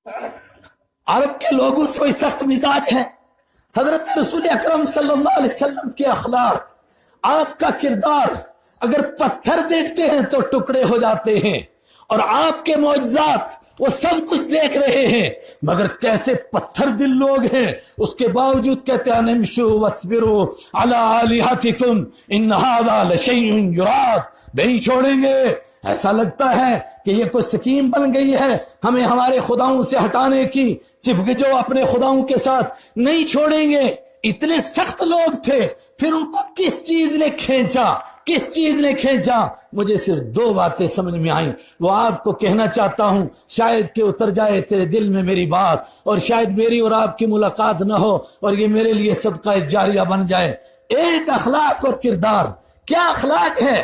عرب کے لوگوں سے سخت مزاج ہے. حضرت رسول اکرم صلی اللہ علیہ وسلم کے اخلاق، آپ کا کردار، اگر پتھر دیکھتے ہیں تو ٹکڑے ہو جاتے ہیں، اور آپ کے معجزات وہ سب کچھ دیکھ رہے ہیں، مگر کیسے پتھر دل لوگ ہیں، اس کے باوجود کہتے ہیں نمشو واسبروا علی آلہتکم ان ھذا لشیء یراد، نہیں چھوڑیں گے. ایسا لگتا ہے کہ یہ کوئی سکیم بن گئی ہے ہمیں ہمارے خداؤں سے ہٹانے کی، چپک جو اپنے خداؤں کے ساتھ نہیں چھوڑیں گے. اتنے سخت لوگ تھے، پھر ان کو کس چیز نے کھینچا، کس چیز نے کھینچا؟ مجھے صرف دو باتیں سمجھ میں آئیں، وہ آپ کو کہنا چاہتا ہوں، شاید کہ اتر جائے تیرے دل میں میری بات، اور شاید میری اور آپ کی ملاقات نہ ہو اور یہ میرے لیے صدقہ جاریہ بن جائے. ایک اخلاق اور کردار. کیا اخلاق ہے؟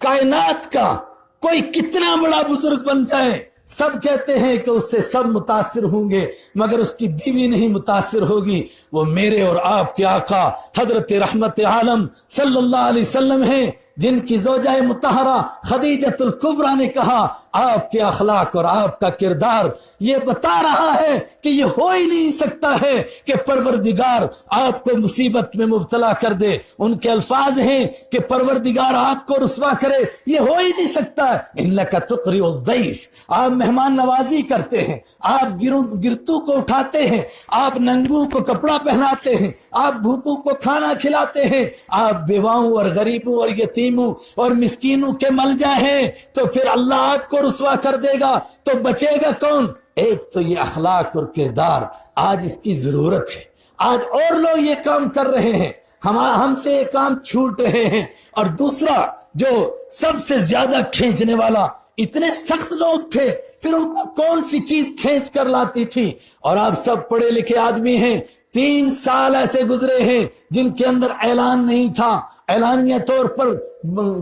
کائنات کا کوئی کتنا بڑا بزرگ بن جائے، سب کہتے ہیں کہ اس سے سب متاثر ہوں گے، مگر اس کی بیوی نہیں متاثر ہوگی. وہ میرے اور آپ کے آقا حضرت رحمت عالم صلی اللہ علیہ وسلم ہیں، جن کی زوجہ مطہرہ خدیجۃ الکبریٰ نے کہا آپ کے اخلاق اور آپ کا کردار یہ بتا رہا ہے کہ یہ ہو ہی نہیں سکتا ہے کہ پروردگار آپ کو مصیبت میں مبتلا کر دے. ان کے الفاظ ہیں کہ پروردگار آپ کو رسوا کرے، یہ ہو ہی نہیں سکتا. انک تقری الضیف، آپ مہمان نوازی کرتے ہیں، آپ گرتو کو اٹھاتے ہیں، آپ ننگوں کو کپڑا پہناتے ہیں، آپ بھوکوں کو کھانا کھلاتے ہیں، آپ بیواؤں اور غریبوں اور یتیموں اور مسکینوں کے ملجا ہیں، تو پھر اللہ آپ کو رسوا کر دے گا تو بچے گا کون؟ ایک تو یہ اخلاق اور کردار، آج اس کی ضرورت ہے. آج اور لوگ یہ کام کر رہے ہیں، ہم سے یہ کام چھوٹ رہے ہیں. اور دوسرا جو سب سے زیادہ کھینچنے والا، اتنے سخت لوگ تھے، پھر ان کو کون سی چیز کھینچ کر لاتی تھی؟ اور آپ سب پڑھے لکھے آدمی ہیں، 3 سال ایسے گزرے ہیں جن کے اندر اعلان نہیں تھا. اعلانیہ طور پر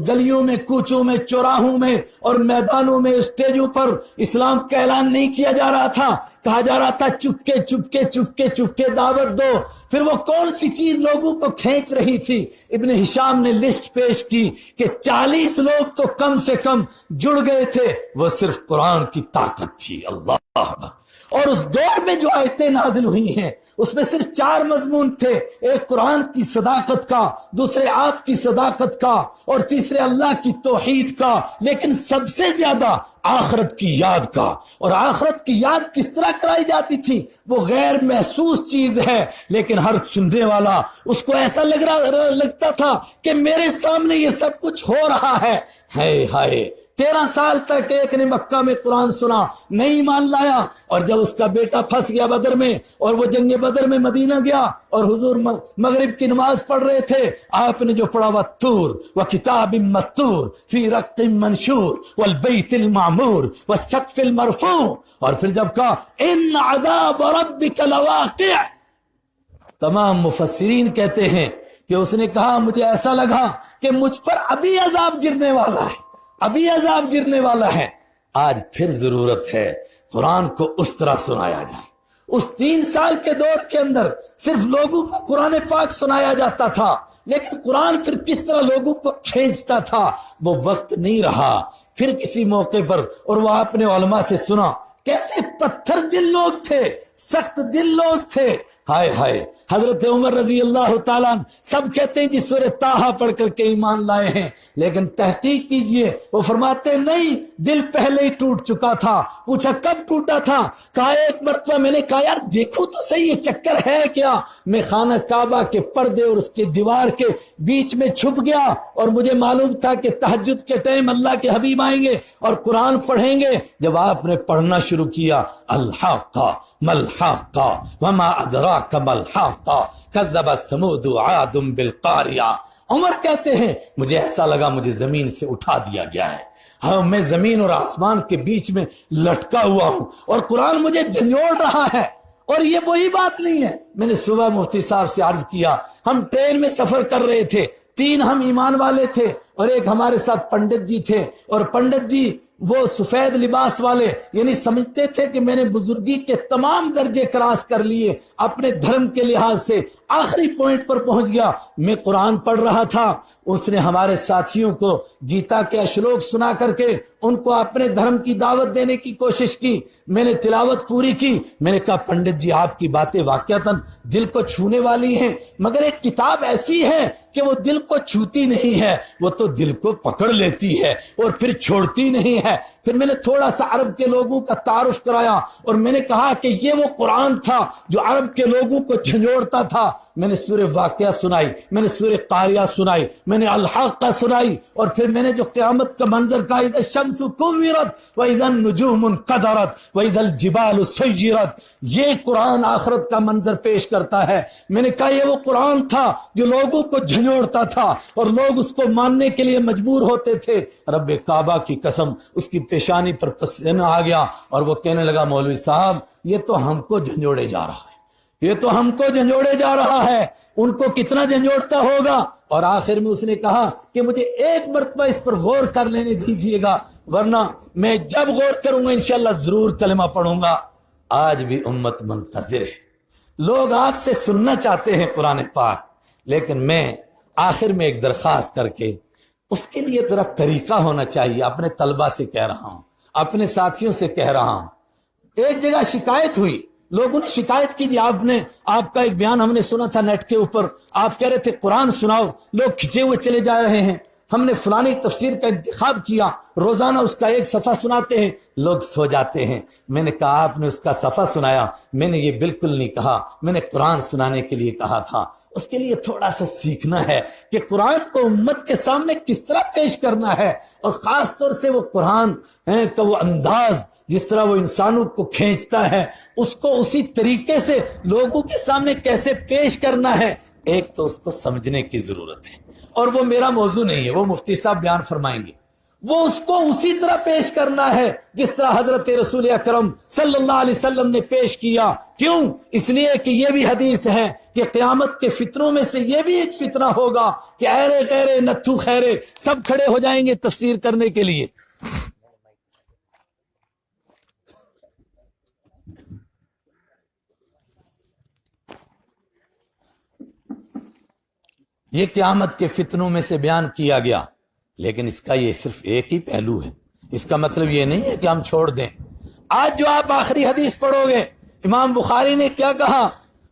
گلیوں میں، کوچوں میں، چوراہوں میں اور میدانوں میں، اسٹیجوں پر اسلام کا اعلان نہیں کیا جا رہا تھا. کہا جا رہا تھا چپکے چپکے چپکے چپکے دعوت دو. پھر وہ کون سی چیز لوگوں کو کھینچ رہی تھی؟ ابن ہشام نے لسٹ پیش کی کہ 40 لوگ تو کم سے کم جڑ گئے تھے. وہ صرف قرآن کی طاقت تھی. اللہ اکبر. اور اس دور میں جو آیتیں نازل ہوئی ہیں اس میں صرف 4 مضمون تھے، ایک قرآن کی صداقت کا، دوسرے آپ کی صداقت کا، اور تیسرے اللہ کی توحید کا، لیکن سب سے زیادہ آخرت کی یاد کا. اور آخرت کی یاد کس طرح کرائی جاتی تھی؟ وہ غیر محسوس چیز ہے، لیکن ہر سننے والا اس کو ایسا لگتا تھا کہ میرے سامنے یہ سب کچھ ہو رہا ہے. ہائے ہائے، 13 سال تک ایک نے مکہ میں قرآن سنا، نہیں مان لایا، اور جب اس کا بیٹا پھنس گیا بدر میں اور وہ جنگ بدر میں مدینہ گیا اور حضور مغرب کی نماز پڑھ رہے تھے، آپ نے جو پڑھا وَالطُّورِ وَكِتَابٍ مَّسْطُورٍ فِي رَقٍّ مَّنشُورٍ وَالْبَيْتِ الْمَعْمُورِ وَالسَّقْفِ الْمَرْفُوعِ، اور پھر جب کہا إِنَّ عَذَابَ رَبِّكَ لَوَاقِعٌ، تمام مفسرین کہتے ہیں کہ اس نے کہا مجھے ایسا لگا کہ مجھ پر ابھی عذاب گرنے والا ہے، ابھی عذاب گرنے والا ہے. آج پھر ضرورت ہے قرآن کو اس طرح سنایا جائے. اس 3 سال کے دور کے اندر صرف لوگوں کو قرآن پاک سنایا جاتا تھا، لیکن قرآن پھر کس طرح لوگوں کو کھینچتا تھا وہ وقت نہیں رہا. پھر کسی موقع پر، اور وہ آپ نے علماء سے سنا، کیسے پتھر دل لوگ تھے، سخت دل لوگ تھے. ہائے ہائے، حضرت عمر رضی اللہ تعالیٰ سب کہتے ہیں جی سورہ طٰہٰ پڑھ کر کے ایمان لائے ہیں، لیکن تحقیق کیجئے وہ فرماتے نہیں، دل پہلے ہی ٹوٹ چکا تھا. پوچھا کب ٹوٹا تھا؟ کہا ایک مرتبہ میں نے کہا یار دیکھو تو صحیح یہ چکر ہے کیا. میں خانہ کعبہ کے پردے اور اس کے دیوار کے بیچ میں چھپ گیا، اور مجھے معلوم تھا کہ تہجد کے ٹائم اللہ کے حبیب آئیں گے اور قرآن پڑھیں گے. جب آپ نے پڑھنا شروع کیا، الحاقہ ملحاقہ وما ادراک ملحاقہ کذبت ثمود عاد بالقاریہ. عمر کہتے ہیں مجھے ایسا لگا مجھے زمین سے اٹھا دیا گیا ہے. ہاں، میں زمین اور آسمان کے بیچ میں لٹکا ہوا ہوں اور قرآن مجھے جھنجھوڑ رہا ہے. اور یہ وہی بات نہیں ہے. میں نے صبح مفتی صاحب سے عرض کیا، ہم ٹرین میں سفر کر رہے تھے، 3 ہم ایمان والے تھے اور ایک ہمارے ساتھ پنڈت جی تھے، اور پنڈت جی وہ سفید لباس والے، یعنی سمجھتے تھے کہ میں نے بزرگی کے تمام درجے کراس کر لیے اپنے دھرم کے لحاظ سے، آخری پوائنٹ پر پہنچ گیا۔ میں قرآن پڑھ رہا تھا، اس نے ہمارے ساتھیوں کو گیتا کے اشلوک سنا کر کے ان کو اپنے دھرم کی دعوت دینے کی کوشش کی۔ میں نے تلاوت پوری کی، میں نے کہا پنڈت جی آپ کی باتیں واقعتاً دل کو چھونے والی ہیں، مگر ایک کتاب ایسی ہے کہ وہ دل کو چھوتی نہیں ہے، وہ تو دل کو پکڑ لیتی ہے اور پھر چھوڑتی نہیں ہے۔ پھر میں نے تھوڑا سا عرب کے لوگوں کا تعارف کرایا اور میں نے کہا کہ یہ وہ قرآن تھا جو عرب کے لوگوں کو جھنجھوڑتا تھا۔ میں نے سورہ واقعہ سنائی، میں نے سورہ قاریہ سنائی، میں نے الحاقہ سنائی، اور پھر میں نے جو قیامت کا منظر کہا، اذا الشمس کورت واذا النجوم انکدرت واذا الجبال سیرت، یہ قرآن آخرت کا منظر پیش کرتا ہے۔ میں نے کہا یہ وہ قرآن تھا جو لوگوں کو جھنجھوڑتا تھا اور لوگ اس کو ماننے کے لیے مجبور ہوتے تھے۔ رب کعبہ کی قسم، اس کی پیشانی پر پسینہ آ گیا اور وہ کہنے لگا مولوی صاحب یہ تو ہم کو جھنجھوڑے جا رہا ہے، یہ تو ہم کو جھنجھوڑے جا رہا ہے، ان کو کتنا جھنجھوڑتا ہوگا۔ اور آخر میں اس نے کہا کہ مجھے ایک مرتبہ اس پر غور کر لینے دیجئے گا، ورنہ میں جب غور کروں گا انشاءاللہ ضرور کلمہ پڑھوں گا۔ آج بھی امت منتظر ہے، لوگ آپ سے سننا چاہتے ہیں قرآن پاک، لیکن میں آخر میں ایک درخواست کر کے اس کے لیے ذرا طریقہ ہونا چاہیے، اپنے طلبہ سے کہہ رہا ہوں، اپنے ساتھیوں سے کہہ رہا ہوں۔ ایک جگہ شکایت ہوئی، لوگوں نے شکایت کی، آپ کا ایک بیان ہم نے سنا تھا نیٹ کے اوپر، آپ کہہ رہے تھے قرآن سناؤ، لوگ کھچے ہوئے چلے جا رہے ہیں، ہم نے فلانی تفسیر کا انتخاب کیا، روزانہ اس کا ایک صفحہ سناتے ہیں، لوگ سو جاتے ہیں۔ میں نے کہا آپ نے اس کا صفحہ سنایا، میں نے یہ بالکل نہیں کہا، میں نے قرآن سنانے کے لیے کہا تھا۔ اس کے لیے تھوڑا سا سیکھنا ہے کہ قرآن کو امت کے سامنے کس طرح پیش کرنا ہے، اور خاص طور سے وہ قرآن کا وہ انداز جس طرح وہ انسانوں کو کھینچتا ہے، اس کو اسی طریقے سے لوگوں کے سامنے کیسے پیش کرنا ہے، ایک تو اس کو سمجھنے کی ضرورت ہے۔ اور وہ میرا موضوع نہیں ہے، وہ مفتی صاحب بیان فرمائیں گے، وہ اس کو اسی طرح پیش کرنا ہے جس طرح حضرت رسول اکرم صلی اللہ علیہ وسلم نے پیش کیا۔ کیوں؟ اس لیے کہ یہ بھی حدیث ہے کہ قیامت کے فتنوں میں سے یہ بھی ایک فتنہ ہوگا کہ ایرے غیرے نتھو خیرے سب کھڑے ہو جائیں گے تفسیر کرنے کے لیے۔ یہ قیامت کے فتنوں میں سے بیان کیا گیا، لیکن اس کا یہ صرف ایک ہی پہلو ہے، اس کا مطلب یہ نہیں ہے کہ ہم چھوڑ دیں۔ آج جو آپ آخری حدیث پڑھو گے، امام بخاری نے کیا کہا؟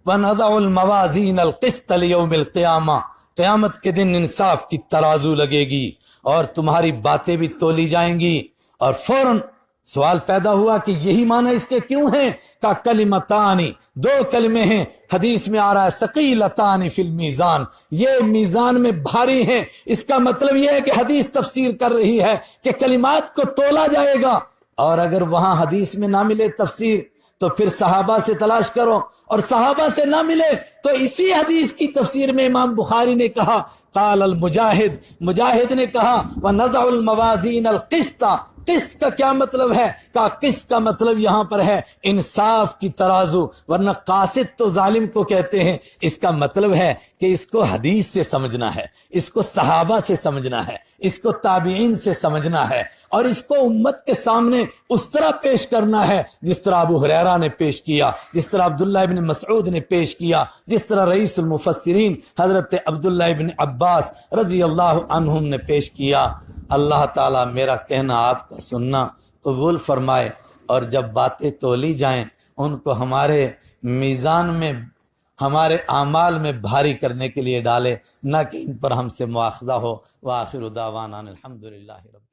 وَنَضَعُ الْمَوَازِينَ الْقِسْطَ لِيَوْمِ الْقِيَامَةِ، قیامت کے دن انصاف کی ترازو لگے گی اور تمہاری باتیں بھی تولی جائیں گی۔ اور فوراً سوال پیدا ہوا کہ یہی معنی اس کے کیوں ہیں؟ کا کلمتانی، دو کلمے ہیں، حدیث میں آ رہا ہے ثقیلتان فی المیزان، یہ میزان میں بھاری ہیں۔ اس کا مطلب یہ ہے کہ حدیث تفسیر کر رہی ہے کہ کلمات کو تولا جائے گا، اور اگر وہاں حدیث میں نہ ملے تفسیر تو پھر صحابہ سے تلاش کرو، اور صحابہ سے نہ ملے تو اسی حدیث کی تفسیر میں امام بخاری نے کہا قال المجاہد، مجاہد نے کہا وَنَضَعُ الْمَوَازِينَ الْقِسْطَ، قسط کا کیا مطلب ہے؟ کہ قسط کا مطلب یہاں پر ہے انصاف کی ترازو، ورنہ قاسط تو ظالم کو کہتے ہیں۔ اس کا مطلب ہے کہ اس کو حدیث سے سمجھنا ہے، اس کو صحابہ سے سمجھنا ہے، اس کو تابعین سے سمجھنا ہے، اور اس کو امت کے سامنے اس طرح پیش کرنا ہے جس طرح ابو ہریرہ نے پیش کیا، جس طرح عبداللہ ابن مسعود نے پیش کیا، جس طرح رئیس المفسرین حضرت عبداللہ ابن عباس رضی اللہ عنہم نے پیش کیا۔ اللہ تعالیٰ میرا کہنا آپ کا سننا قبول فرمائے، اور جب باتیں تولی جائیں ان کو ہمارے میزان میں، ہمارے اعمال میں بھاری کرنے کے لیے ڈالے، نہ کہ ان پر ہم سے مواخذہ ہو۔ وآخر دعوانا الحمدللہ رب